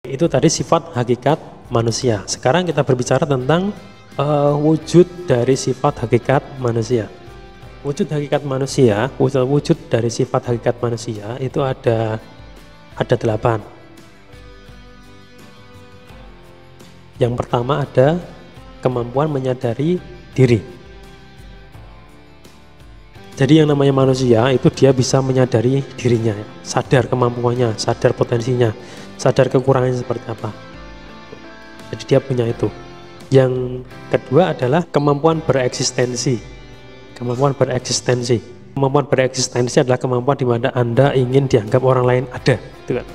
Itu tadi sifat hakikat manusia. Sekarang kita berbicara tentang wujud dari sifat hakikat manusia. Wujud hakikat manusia, wujud dari sifat hakikat manusia itu ada 8. Yang pertama ada kemampuan menyadari diri. Jadi yang namanya manusia itu dia bisa menyadari dirinya, sadar kemampuannya, sadar potensinya, sadar kekurangannya seperti apa. Jadi dia punya itu. Yang kedua adalah kemampuan bereksistensi. Kemampuan bereksistensi. Kemampuan bereksistensi adalah kemampuan di mana Anda ingin dianggap orang lain ada, gitu kan.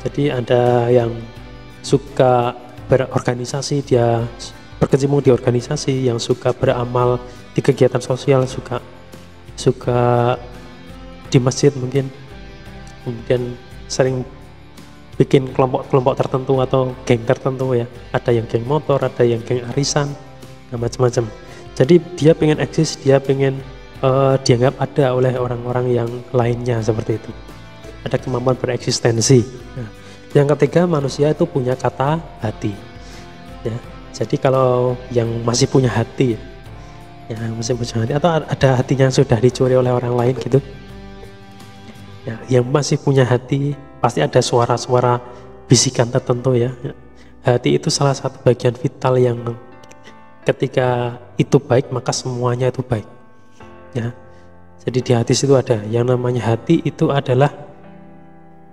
Jadi ada yang suka berorganisasi, dia berkecimpung di organisasi, yang suka beramal di kegiatan sosial, suka di masjid mungkin, kemudian sering bikin kelompok-kelompok tertentu atau geng tertentu ya. Ada yang geng motor, ada yang geng arisan, macam-macam. Jadi dia pengen eksis, dia pengen dianggap ada oleh orang-orang yang lainnya seperti itu. Ada kemampuan bereksistensi. Nah, yang ketiga, manusia itu punya kata hati. Ya, jadi kalau yang masih punya hati, ya masih punya hati atau ada hatinya sudah dicuri oleh orang lain gitu. Ya, yang masih punya hati pasti ada suara-suara bisikan tertentu ya. Hati itu salah satu bagian vital yang ketika itu baik maka semuanya itu baik. Ya, jadi di hati itu ada yang namanya hati, itu adalah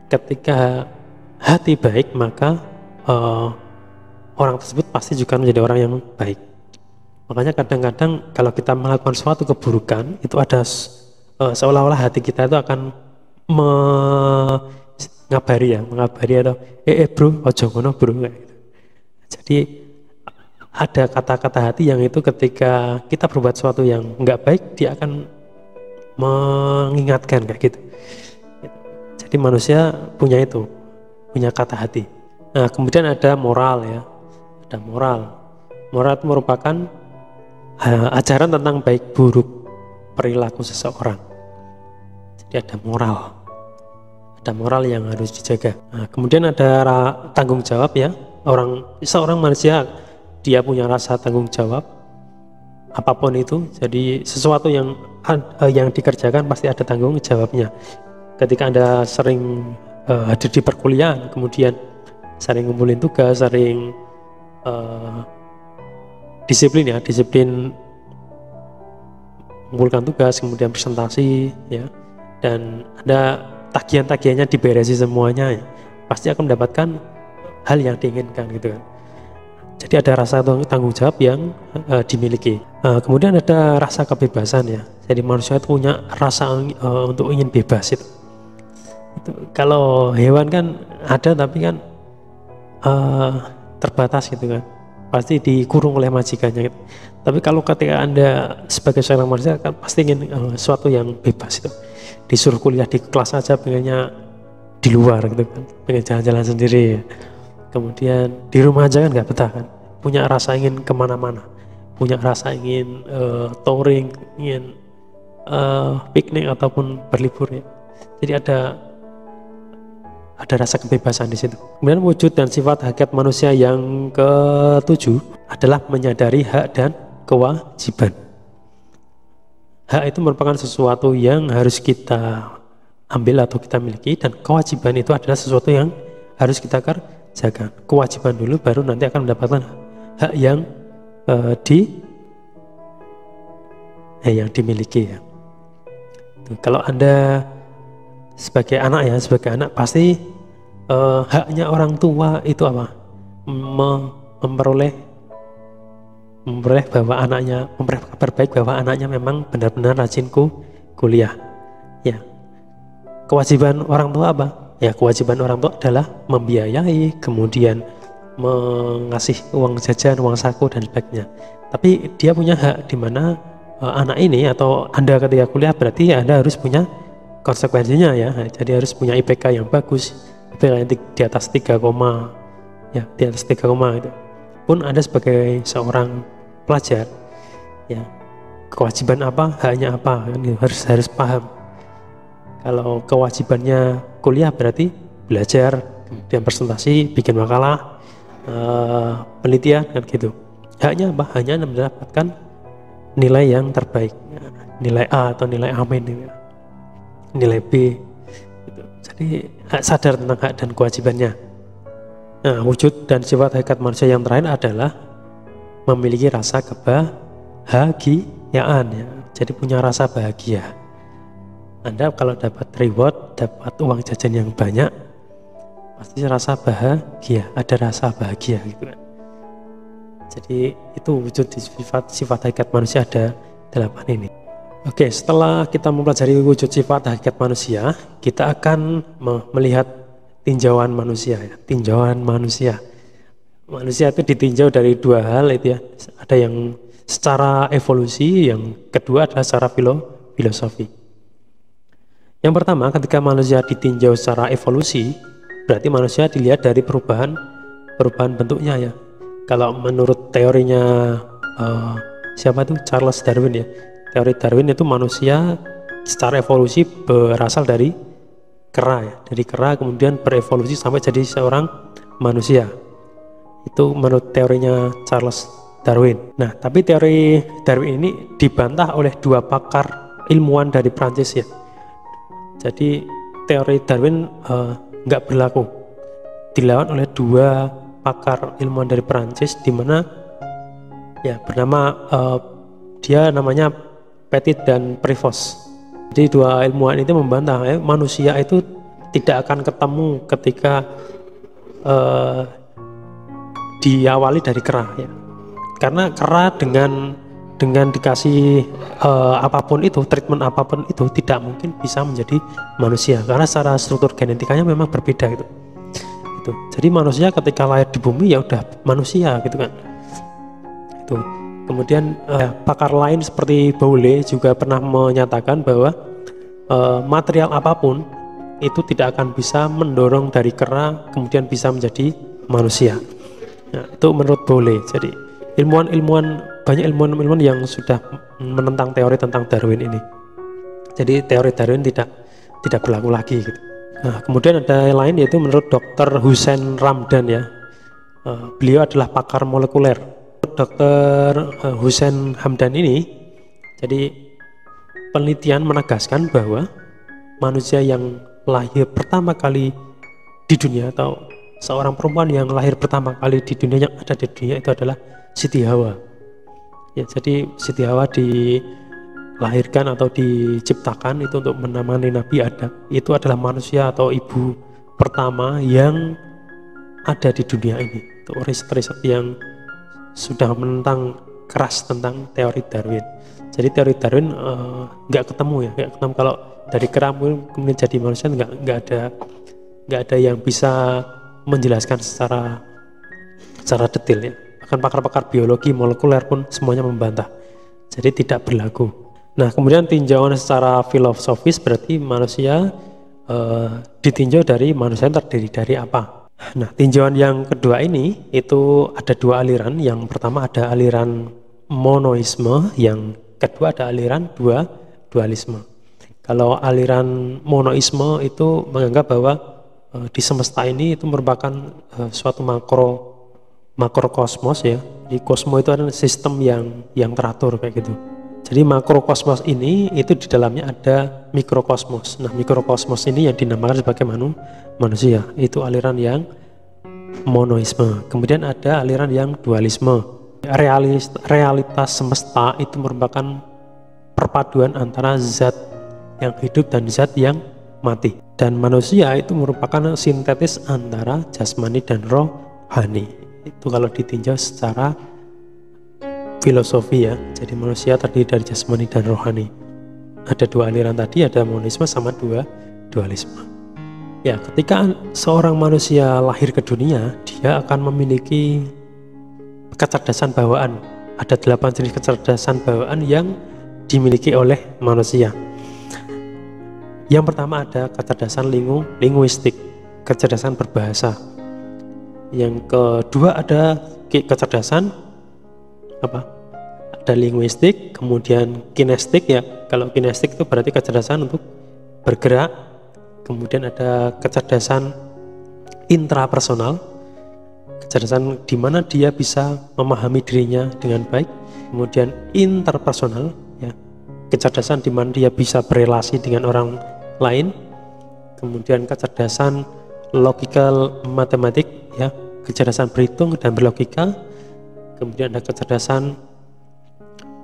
ketika hati baik maka orang tersebut pasti juga menjadi orang yang baik. Makanya kadang-kadang kalau kita melakukan suatu keburukan itu ada seolah-olah hati kita itu akan mengabari atau bro, ojo ngono bro, kayak gitu. Jadi ada kata-kata hati yang itu ketika kita berbuat sesuatu yang enggak baik dia akan mengingatkan kayak gitu. Jadi manusia punya itu, punya kata hati. Nah, kemudian ada moral ya. Ada moral. Moral itu merupakan ajaran tentang baik buruk perilaku seseorang. Jadi ada moral. Ada moral yang harus dijaga. Nah, kemudian ada tanggung jawab ya. Seorang manusia dia punya rasa tanggung jawab apapun itu. Jadi sesuatu yang dikerjakan pasti ada tanggung jawabnya. Ketika Anda sering hadir di perkuliahan, kemudian sering ngumpulin tugas, sering disiplin mengumpulkan tugas, kemudian presentasi ya, dan ada tagihan-tagihannya diberesi semuanya ya, pasti akan mendapatkan hal yang diinginkan gitu kan. Jadi ada rasa tanggung jawab yang dimiliki. Kemudian ada rasa kebebasan ya. Jadi manusia itu punya rasa untuk ingin bebas itu. Kalau hewan kan ada tapi kan terbatas gitu kan, pasti dikurung oleh majikannya gitu. Tapi kalau ketika Anda sebagai seorang manusia kan pasti ingin sesuatu yang bebas itu. Disuruh kuliah di kelas aja pengennya di luar gitu kan, pengen jalan-jalan sendiri ya. Kemudian di rumah aja kan nggak betah kan, punya rasa ingin kemana-mana, punya rasa ingin touring, ingin piknik ataupun berlibur ya. Jadi ada rasa kebebasan di situ. Kemudian wujud dan sifat hakikat manusia yang ke-7 adalah menyadari hak dan kewajiban. Hak itu merupakan sesuatu yang harus kita ambil atau kita miliki, dan kewajiban itu adalah sesuatu yang harus kita kerjakan. Kewajiban dulu baru nanti akan mendapatkan hak yang dimiliki ya. Kalau Anda sebagai anak pasti haknya orang tua itu apa? Memperoleh bahwa anaknya, memperoleh kabar baik bahwa anaknya memang benar-benar rajin kuliah. Ya. Kewajiban orang tua apa? Ya, kewajiban orang tua adalah membiayai, kemudian mengasih uang jajan, uang saku dan sebagainya. Tapi dia punya hak di mana anak ini atau Anda ketika kuliah berarti Anda harus punya konsekuensinya ya. Jadi harus punya IPK yang bagus, IPK yang di atas 3, ya di atas 3, itu. Pun Anda sebagai seorang pelajar ya, kewajiban apa, haknya apa kan, harus paham. Kalau kewajibannya kuliah berarti belajar kemudian presentasi, bikin makalah, penelitian kan gitu. Haknya apa? Hanya mendapatkan nilai yang terbaik, nilai A atau nilai amin, nilai B gitu. Jadi sadar tentang hak dan kewajibannya. Nah, wujud dan sifat hakikat manusia yang terakhir adalah memiliki rasa kebahagiaan ya. Jadi punya rasa bahagia. Anda kalau dapat reward, dapat uang jajan yang banyak, pasti rasa bahagia, ada rasa bahagia gitu kan. Jadi itu wujud di sifat hakikat manusia, ada 8 ini. Oke, setelah kita mempelajari wujud sifat hakikat manusia, kita akan melihat tinjauan manusia ya. Tinjauan manusia. Manusia itu ditinjau dari dua hal itu ya. Ada yang secara evolusi, yang kedua adalah secara filosofi. Yang pertama, ketika manusia ditinjau secara evolusi, berarti manusia dilihat dari perubahan bentuknya ya. Kalau menurut teorinya siapa itu, Charles Darwin ya, teori Darwin itu manusia secara evolusi berasal dari kera ya, dari kera kemudian berevolusi sampai jadi seorang manusia. Itu menurut teorinya Charles Darwin. Nah, tapi teori Darwin ini dibantah oleh dua pakar ilmuwan dari Prancis ya. Jadi teori Darwin nggak berlaku, dilawan oleh dua pakar ilmuwan dari Perancis, di mana ya bernama dia namanya Petit dan Prevost. Jadi dua ilmuwan itu membantah manusia itu tidak akan ketemu ketika diawali dari kera ya. Karena kera dengan dikasih apapun itu, treatment apapun itu, tidak mungkin bisa menjadi manusia karena secara struktur genetikanya memang berbeda gitu. Jadi manusia ketika lahir di bumi ya udah manusia gitu kan. Itu. Kemudian pakar lain seperti Boole juga pernah menyatakan bahwa material apapun itu tidak akan bisa mendorong dari kera kemudian bisa menjadi manusia. Nah, itu menurut Boole. Jadi banyak ilmuwan yang sudah menentang teori tentang Darwin ini. Jadi teori Darwin tidak berlaku lagi gitu. Nah, kemudian ada yang lain yaitu menurut Dr. Hussein Ramdan ya. Beliau adalah pakar molekuler. Dr. Hussein Hamdan ini, jadi penelitian menegaskan bahwa manusia yang lahir pertama kali di dunia atau seorang perempuan yang lahir pertama kali di dunia yang ada di dunia itu adalah Siti Hawa. Ya, jadi Siti Hawa dilahirkan atau diciptakan itu untuk menemani Nabi Adam. Itu adalah manusia atau ibu pertama yang ada di dunia ini. Itu riset-riset yang sudah menentang keras tentang teori Darwin. Jadi teori Darwin nggak ketemu kalau dari kera kemudian jadi manusia, nggak ada yang bisa menjelaskan secara detail ya. Bahkan pakar-pakar biologi molekuler pun semuanya membantah. Jadi tidak berlaku. Nah, kemudian tinjauan secara filosofis berarti manusia ditinjau dari manusia yang terdiri dari apa. Nah, tinjauan yang kedua ini itu ada dua aliran. Yang pertama ada aliran monoisme, yang kedua ada aliran dualisme. Kalau aliran monoisme itu menganggap bahwa di semesta ini itu merupakan suatu makrokosmos ya. Di kosmos itu ada sistem yang teratur kayak gitu. Jadi makrokosmos ini itu di dalamnya ada mikrokosmos. Nah, mikrokosmos ini yang dinamakan sebagai manusia. Itu aliran yang monoisme. Kemudian ada aliran yang dualisme. Realitas semesta itu merupakan perpaduan antara zat yang hidup dan zat yang mati. Dan manusia itu merupakan sintetis antara jasmani dan rohani. Itu kalau ditinjau secara filosofi ya. Jadi manusia terdiri dari jasmani dan rohani. Ada dua aliran tadi, ada monisme sama dualisme. Ya, ketika seorang manusia lahir ke dunia, dia akan memiliki kecerdasan bawaan. Ada 8 jenis kecerdasan bawaan yang dimiliki oleh manusia. Yang pertama ada kecerdasan linguistik, kecerdasan berbahasa. Yang kedua ada kecerdasan ada linguistik, kemudian kinestik ya. Kalau kinestik itu berarti kecerdasan untuk bergerak. Kemudian ada kecerdasan intrapersonal, kecerdasan di mana dia bisa memahami dirinya dengan baik. Kemudian interpersonal, ya, kecerdasan di mana dia bisa berelasi dengan orang lain. Kemudian kecerdasan logical matematik, ya, kecerdasan berhitung dan berlogika. Kemudian ada kecerdasan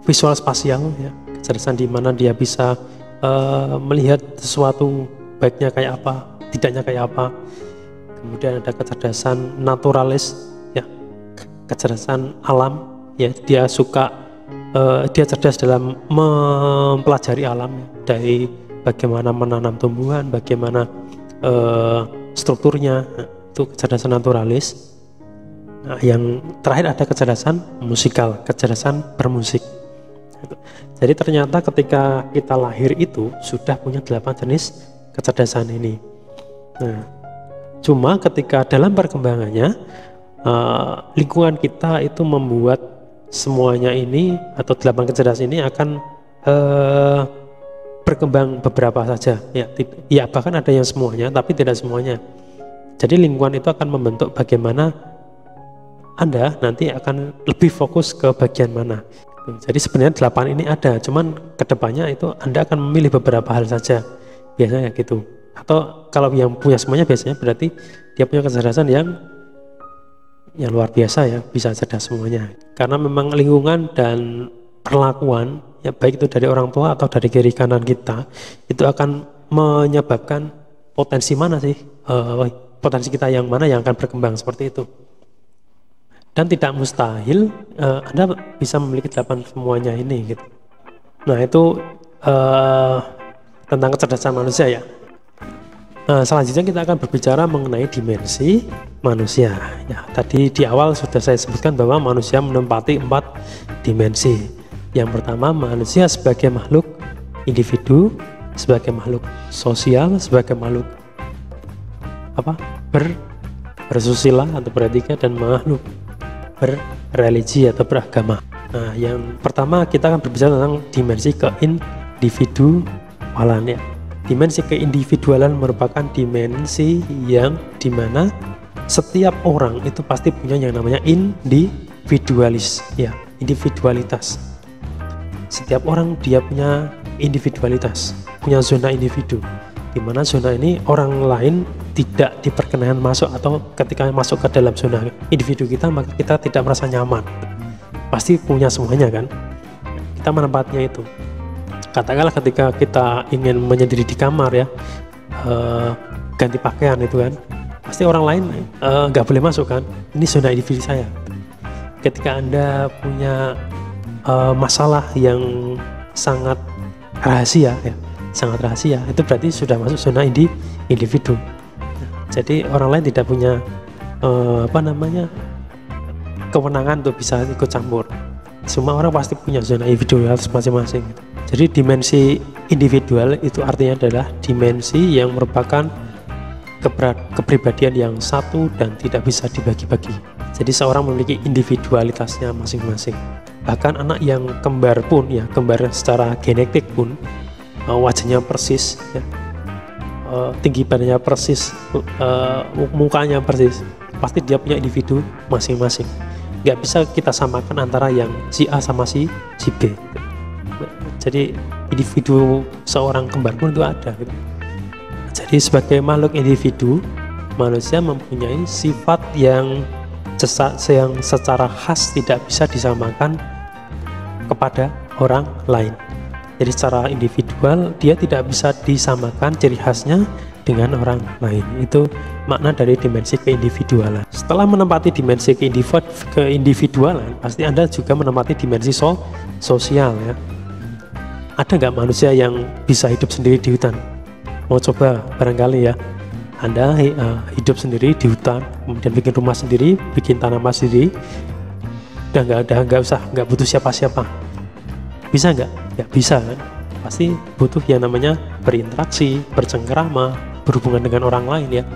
visual spasial, ya, kecerdasan di mana dia bisa melihat sesuatu baiknya kayak apa, tidaknya kayak apa. Kemudian ada kecerdasan naturalis, ya, kecerdasan alam, ya, dia suka dia cerdas dalam mempelajari alam, ya, dari bagaimana menanam tumbuhan, bagaimana strukturnya, itu kecerdasan naturalis. Nah, yang terakhir ada kecerdasan musikal, kecerdasan bermusik. Jadi ternyata ketika kita lahir itu sudah punya 8 jenis kecerdasan ini. Nah, cuma ketika dalam perkembangannya lingkungan kita itu membuat semuanya ini atau 8 kecerdasan ini akan berkembang beberapa saja, ya bahkan ada yang semuanya tapi tidak semuanya. Jadi lingkungan itu akan membentuk bagaimana Anda nanti akan lebih fokus ke bagian mana. Jadi sebenarnya 8 ini ada, cuman kedepannya itu Anda akan memilih beberapa hal saja, biasanya gitu. Atau kalau yang punya semuanya biasanya berarti dia punya kecerdasan yang luar biasa, ya, bisa cerdas semuanya. Karena memang lingkungan dan perlakuan, ya, baik itu dari orang tua atau dari kiri kanan kita, itu akan menyebabkan potensi mana sih, potensi kita yang mana yang akan berkembang seperti itu. Dan tidak mustahil Anda bisa memiliki 8 semuanya ini gitu. Nah, itu tentang kecerdasan manusia, ya. Selanjutnya kita akan berbicara mengenai dimensi manusia. Ya, tadi di awal sudah saya sebutkan bahwa manusia menempati 4 dimensi. Yang pertama, manusia sebagai makhluk individu, sebagai makhluk sosial, sebagai makhluk bersusila atau beretika, dan makhluk berreligi atau beragama. Nah, yang pertama kita akan berbicara tentang dimensi keindividualan, ya. Dimensi keindividualan merupakan dimensi yang dimana setiap orang itu pasti punya yang namanya individualis, ya, individualitas. Setiap orang dia punya individualitas, punya zona individu, di mana zona ini orang lain tidak diperkenankan masuk, atau ketika masuk ke dalam zona individu kita maka kita tidak merasa nyaman. Pasti punya semuanya kan, kita menempatnya itu. Katakanlah ketika kita ingin menyendiri di kamar, ya, ganti pakaian itu kan, pasti orang lain nggak boleh masuk kan, ini zona individu saya. Ketika Anda punya masalah yang sangat rahasia, ya, sangat rahasia, itu berarti sudah masuk zona individu. Jadi orang lain tidak punya kewenangan untuk bisa ikut campur. Semua orang pasti punya zona individualitas masing-masing. Jadi dimensi individual itu artinya adalah dimensi yang merupakan kepribadian yang satu dan tidak bisa dibagi-bagi. Jadi seorang memiliki individualitasnya masing-masing. Bahkan anak yang kembar pun, ya, kembar secara genetik pun, wajahnya persis, ya, tinggi badannya persis, mukanya persis, pasti dia punya individu masing-masing. Nggak bisa kita samakan antara yang si A sama si B. Jadi individu seorang kembar pun itu ada gitu. Jadi sebagai makhluk individu, manusia mempunyai sifat yang secara khas tidak bisa disamakan kepada orang lain. Jadi secara individual dia tidak bisa disamakan ciri khasnya dengan orang lain. Itu makna dari dimensi keindividualan. Setelah menempati dimensi keindividualan, pasti Anda juga menempati dimensi sosial, ya. Ada nggak manusia yang bisa hidup sendiri di hutan? Mau coba barangkali, ya, Anda hidup sendiri di hutan, kemudian bikin rumah sendiri, bikin tanaman sendiri, nggak butuh siapa-siapa. Bisa nggak? Nggak bisa kan? Pasti butuh yang namanya berinteraksi, bercengkerama, berhubungan dengan orang lain, ya,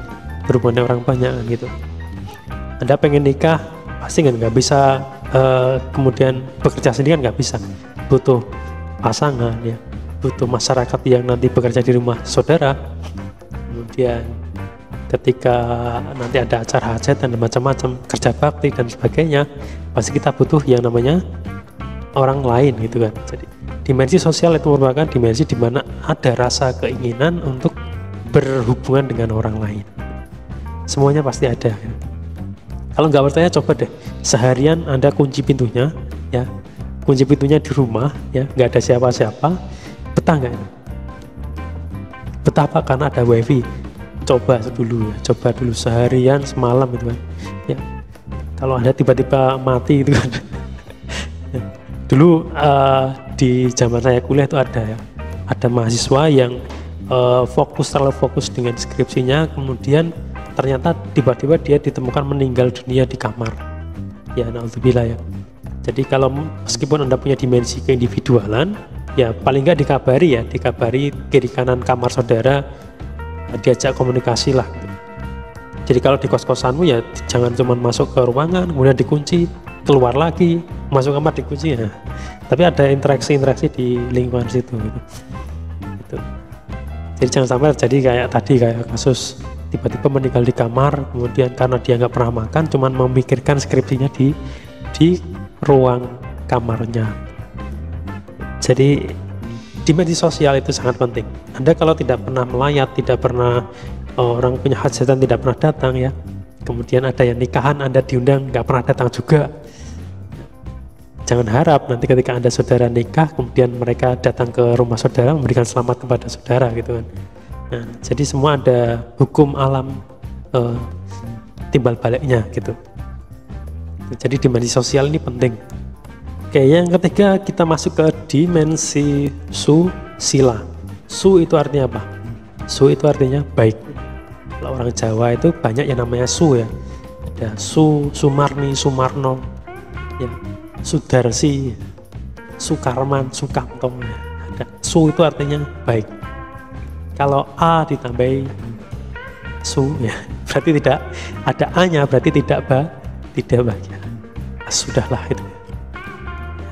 berhubungan dengan orang banyak gitu. Anda pengen nikah, pasti nggak bisa kemudian bekerja sendiri kan, nggak bisa. Butuh pasangan, ya, butuh masyarakat yang nanti bekerja di rumah saudara, kemudian ketika nanti ada acara hajat dan macam-macam, kerja bakti dan sebagainya, pasti kita butuh yang namanya orang lain gitu kan. Jadi dimensi sosial itu merupakan dimensi di mana ada rasa keinginan untuk berhubungan dengan orang lain. Semuanya pasti ada. Kalau nggak percaya coba deh, seharian Anda kunci pintunya, ya, kunci pintunya di rumah, ya, nggak ada siapa-siapa, betah nggak? Betapa karena ada wifi. Coba dulu ya, coba dulu seharian semalam gitu kan. Ya, kalau Anda tiba-tiba mati itu kan. Ya. Dulu di zaman saya kuliah itu ada mahasiswa yang terlalu fokus dengan skripsinya, kemudian ternyata tiba-tiba dia ditemukan meninggal dunia di kamar. Ya, naudzubillah ya. Jadi kalau meskipun Anda punya dimensi keindividualan, ya paling nggak dikabari kiri kanan kamar saudara, diajak komunikasi lah. Jadi kalau di kos-kosanmu ya jangan cuma masuk ke ruangan kemudian dikunci, keluar lagi, masuk kamar dikunci ya. Tapi ada interaksi di lingkungan situ gitu. Gitu. Jadi jangan sampai terjadi kayak kasus tiba-tiba meninggal di kamar, kemudian karena dia nggak pernah makan, cuman memikirkan skripsinya di ruang kamarnya. Jadi dimensi sosial itu sangat penting. Anda kalau tidak pernah melayat, tidak pernah orang punya hajatan tidak pernah datang ya, kemudian ada yang nikahan Anda diundang nggak pernah datang juga, jangan harap nanti ketika Anda saudara nikah kemudian mereka datang ke rumah saudara memberikan selamat kepada saudara gitu kan. Nah, jadi semua ada hukum alam timbal baliknya gitu. Jadi dimensi sosial ini penting. Oke, yang ketiga kita masuk ke dimensi susila. Su itu artinya apa? Su itu artinya baik. Kalau orang Jawa itu banyak yang namanya Su ya. Ada Su, Sumarni, Sumarno, ya, Sudarsi, Sukarman, Sukamto. Ya. Ada Su itu artinya baik. Kalau A ditambahi Su ya, berarti tidak ada A-nya, berarti tidak bahagia. Sudahlah itu.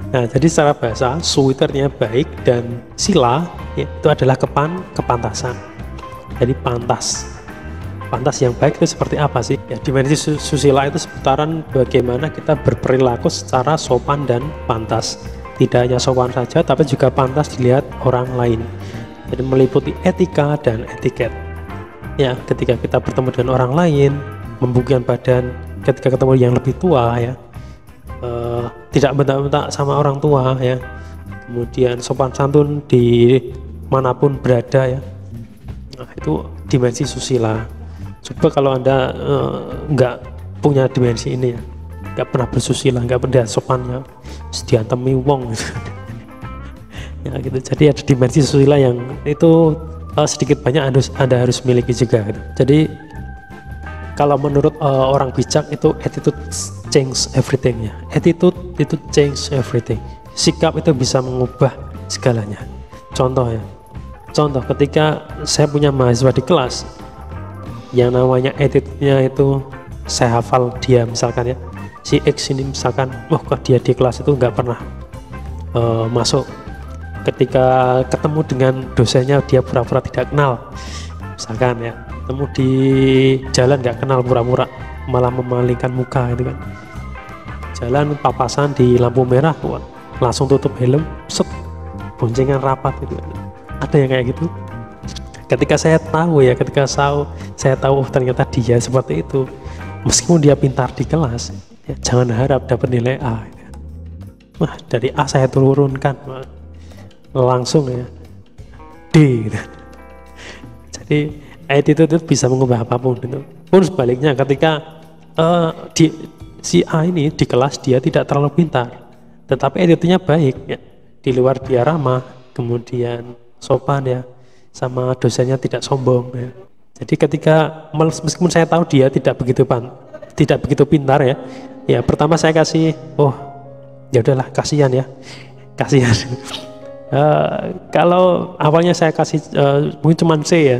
Nah, jadi secara bahasa su itu artinya baik dan sila ya, itu adalah kepantasan. Jadi pantas yang baik itu seperti apa sih? Ya, dimensi susila itu seputaran bagaimana kita berperilaku secara sopan dan pantas. Tidak hanya sopan saja, tapi juga pantas dilihat orang lain. Jadi meliputi etika dan etiket. Ya, ketika kita bertemu dengan orang lain, membungkukkan badan, ketika ketemu yang lebih tua ya. Tidak bentak-bentak sama orang tua ya, kemudian sopan santun di manapun berada ya. Nah, itu dimensi susila. Coba kalau Anda nggak punya dimensi ini ya, nggak pernah bersusila, nggak pernah sopannya, diantemi wong gitu. Ya gitu. Jadi ada dimensi susila yang itu sedikit banyak Anda harus miliki juga gitu. Jadi kalau menurut orang bijak itu attitude change everything ya. Attitude itu change everything. Sikap itu bisa mengubah segalanya. Contoh ketika saya punya mahasiswa di kelas yang namanya attitude-nya itu saya hafal dia misalkan ya, si X ini misalkan, kok dia di kelas itu nggak pernah masuk. Ketika ketemu dengan dosennya dia pura-pura tidak kenal misalkan ya, ketemu di jalan nggak kenal, pura-pura malah memalingkan muka gitu kan. Jalan papasan di lampu merah, langsung tutup helm, set, boncengan rapat gitu kan. Ada yang kayak gitu. Ketika saya tahu ternyata dia seperti itu, meskipun dia pintar di kelas ya, jangan harap dapat nilai A gitu. Wah, dari A saya turunkan langsung ya D gitu. Jadi attitude itu bisa mengubah apapun gitu. Pun sebaliknya ketika si A ini di kelas dia tidak terlalu pintar, tetapi attitude-nya baik ya. Di luar dia ramah, kemudian sopan ya, sama dosennya tidak sombong ya. Jadi ketika meskipun saya tahu dia tidak begitu pintar ya, ya pertama saya kasih ya udahlah, kasihan. Kalau awalnya saya kasih mungkin cuman C ya,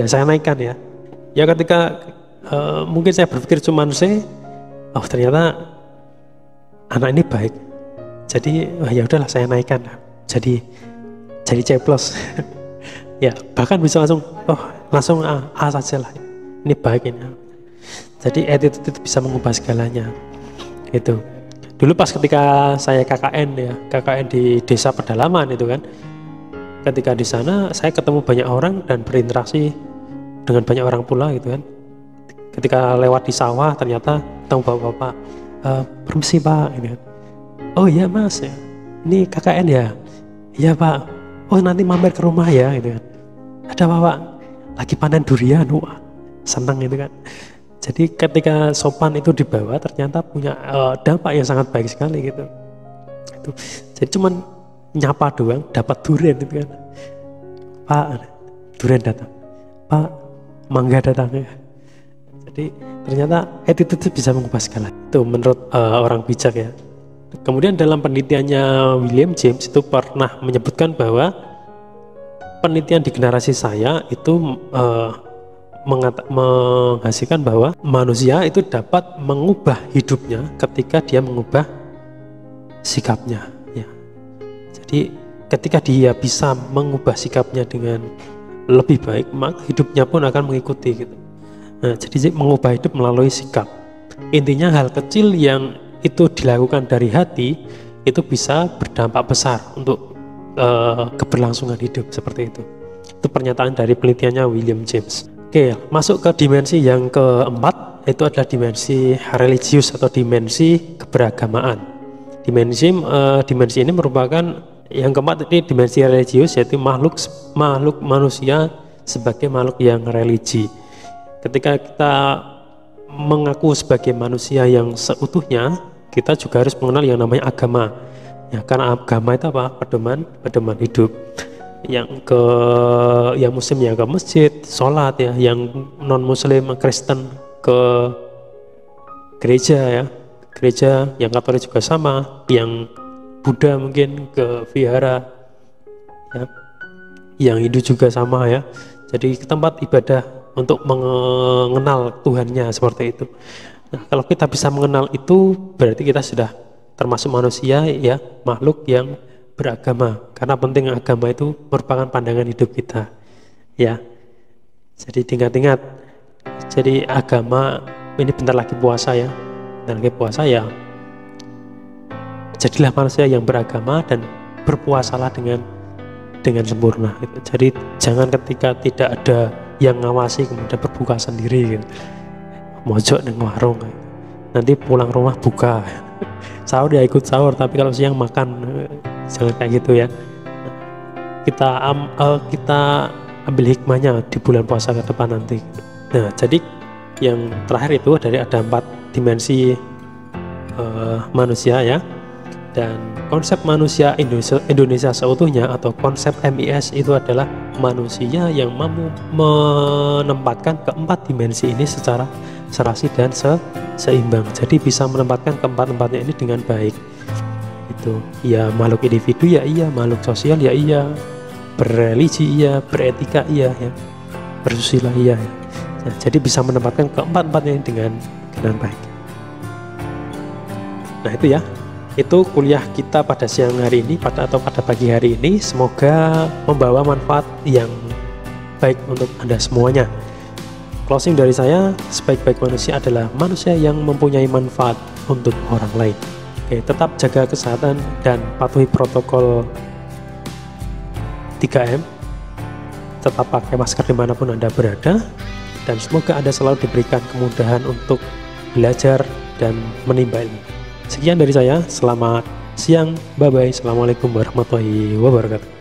saya naikkan ya. Ya ketika mungkin saya berpikir cuman C, ternyata anak ini baik. Jadi ya udahlah saya naikkan. Jadi C+. Ya, bahkan bisa langsung A saja lah. ini baik ini. Jadi attitude itu bisa mengubah segalanya. Itu. Dulu pas ketika saya KKN ya, KKN di desa pedalaman itu kan, ketika di sana saya ketemu banyak orang dan berinteraksi dengan banyak orang pula gitu kan. Ketika lewat di sawah ternyata ketemu bapak-bapak, permisi pak, ini kan. Oh iya mas ya, ini KKN ya, iya pak. Oh nanti mampir ke rumah ya, gitu kan. Ada apa pak? Lagi panen durian, wah senang gitu kan. Jadi ketika sopan itu dibawa ternyata punya dampak yang sangat baik sekali gitu. Itu. Jadi cuman nyapa doang dapat durian gitu kan. Pak, durian datang. Pak, mangga datang ya. Jadi ternyata attitude itu bisa mengubah segala. Itu menurut orang bijak ya. Kemudian dalam penelitiannya William James itu pernah menyebutkan bahwa penelitian di generasi saya itu menghasilkan bahwa manusia itu dapat mengubah hidupnya ketika dia mengubah sikapnya ya. Jadi ketika dia bisa mengubah sikapnya dengan lebih baik, maka hidupnya pun akan mengikuti gitu. Nah, jadi mengubah hidup melalui sikap. Intinya hal kecil yang itu dilakukan dari hati itu bisa berdampak besar untuk keberlangsungan hidup seperti itu. Itu pernyataan dari penelitiannya William James. Oke, masuk ke dimensi yang keempat, itu adalah dimensi religius atau dimensi keberagamaan. Dimensi ini merupakan yang keempat, ini dimensi religius, yaitu makhluk manusia sebagai makhluk yang religi. Ketika kita mengaku sebagai manusia yang seutuhnya, kita juga harus mengenal yang namanya agama. Ya, karena agama itu apa? Pedoman hidup. Yang muslim ya ke masjid, sholat ya, yang non muslim Kristen ke gereja ya, yang Katolik juga sama, yang Buddha mungkin ke vihara ya, yang Hindu juga sama ya. Jadi tempat ibadah untuk mengenal Tuhannya seperti itu. Nah, kalau kita bisa mengenal itu berarti kita sudah termasuk manusia ya, makhluk yang beragama, karena penting agama itu merupakan pandangan hidup kita ya. Jadi ingat-ingat, jadi agama ini bentar lagi puasa ya, jadilah manusia yang beragama dan berpuasalah dengan sempurna gitu. Jadi jangan ketika tidak ada yang ngawasi kemudian berbuka sendiri gitu. Mojok neng warung gitu. Nanti pulang rumah buka sahur ya ikut sahur, tapi kalau siang makan, jangan kayak gitu ya. Kita ambil hikmahnya di bulan puasa ke depan nanti. Nah, jadi yang terakhir itu ada 4 dimensi manusia ya. Dan konsep manusia Indonesia seutuhnya atau konsep MIS itu adalah manusia yang mampu menempatkan keempat dimensi ini secara serasi dan seimbang. Jadi bisa menempatkan keempat-empatnya ini dengan baik. Itu ya, makhluk individu ya iya, makhluk sosial ya iya, berreligi iya, beretika iya ya, bersusila iya ya. Nah, jadi bisa menempatkan keempat-empatnya dengan baik. Nah itu ya, itu kuliah kita pada siang hari ini pada pagi hari ini. Semoga membawa manfaat yang baik untuk Anda semuanya. Closing dari saya, sebaik-baik manusia adalah manusia yang mempunyai manfaat untuk orang lain. Oke, tetap jaga kesehatan dan patuhi protokol 3M. Tetap pakai masker dimanapun Anda berada. Dan semoga Anda selalu diberikan kemudahan untuk belajar dan menimba ilmu. Sekian dari saya, selamat siang, bye-bye, assalamualaikum warahmatullahi wabarakatuh.